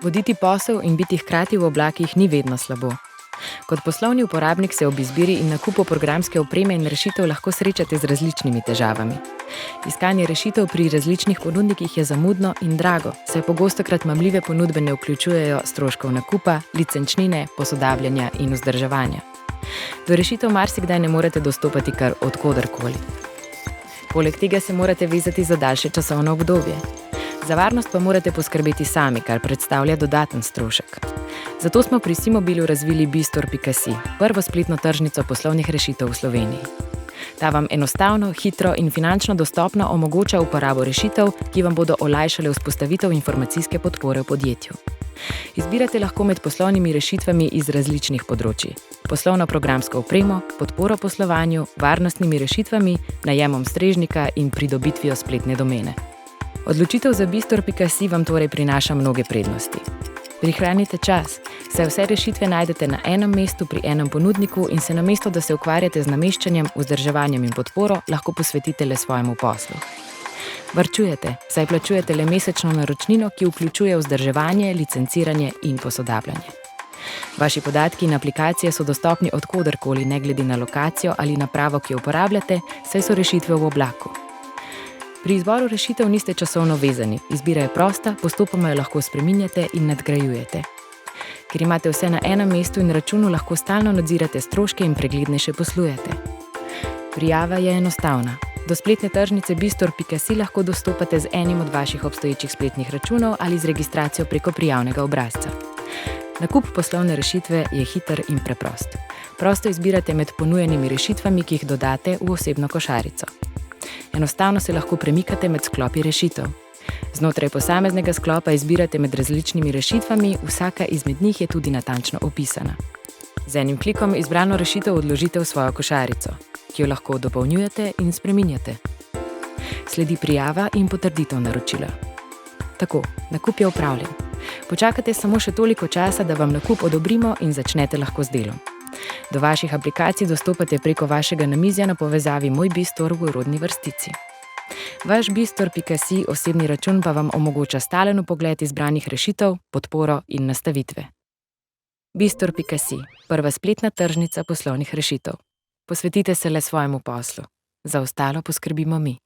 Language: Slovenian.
Voditi posel in biti hkrati v oblakih ni vedno slabo. Kot poslovni uporabnik se ob izbiri in nakupu programske opreme in rešitev lahko srečate z različnimi težavami. Iskanje rešitev pri različnih ponudnikih je zamudno in drago, saj pogostokrat mamljive ponudbe ne vključujejo stroškov nakupa, licenčnine, posodabljanja in vzdrževanja. Do rešitev marsikdaj ne morete dostopati kar od koderkoli. Poleg tega se morate vezati za daljše časovno obdobje. Za varnost pa morate poskrbeti sami, kar predstavlja dodaten strošek. Zato smo pri Simobilu razvili Bistor.si, prvo spletno tržnico poslovnih rešitev v Sloveniji. Ta vam enostavno, hitro in finančno dostopno omogoča uporabo rešitev, ki vam bodo olajšale vzpostavitev informacijske podpore v podjetju. Izbirate lahko med poslovnimi rešitvami iz različnih področij: poslovno programsko opremo, podporo poslovanju, varnostnimi rešitvami, najemom strežnika in pridobitvijo spletne domene. Odločitev za Bistor.si vam torej prinaša mnoge prednosti. Prihranite čas, saj vse rešitve najdete na enem mestu pri enem ponudniku in se namesto, da se ukvarjate z nameščanjem, vzdrževanjem in podporo, lahko posvetite le svojemu poslu. Varčujete, saj plačujete le mesečno naročnino, ki vključuje vzdrževanje, licenciranje in posodabljanje. Vaši podatki in aplikacije so dostopni od koderkoli, ne glede na lokacijo ali napravo, ki jo uporabljate, saj so rešitve v oblaku. Pri izboru rešitev niste časovno vezani, izbira je prosta, postopoma jo lahko spreminjate in nadgrajujete. Ker imate vse na enem mestu in računu, lahko stalno nadzirate stroške in preglednejše poslujete. Prijava je enostavna. Do spletne tržnice Bistor.si lahko dostopate z enim od vaših obstoječih spletnih računov ali z registracijo preko prijavnega obrazca. Nakup poslovne rešitve je hiter in preprost. Prosto izbirate med ponujenimi rešitvami, ki jih dodate v osebno košarico. Enostavno se lahko premikate med sklopi rešitev. Znotraj posameznega sklopa izbirate med različnimi rešitvami, vsaka izmed njih je tudi natančno opisana. Z enim klikom izbrano rešitev odložite v svojo košarico, ki jo lahko dopolnjujete in spreminjate. Sledi prijava in potrditev naročila. Tako, nakup je opravljen. Počakate samo še toliko časa, da vam nakup odobrimo in začnete lahko z delom. Do vaših aplikacij dostopate preko vašega namizja na povezavi Moj Bistor v urodni vrstici. Vaš Bistor.si osebni račun pa vam omogoča stalen vpogled izbranih rešitev, podporo in nastavitve. Bistor.si, prva spletna tržnica poslovnih rešitev. Posvetite se le svojemu poslu. Za ostalo poskrbimo mi.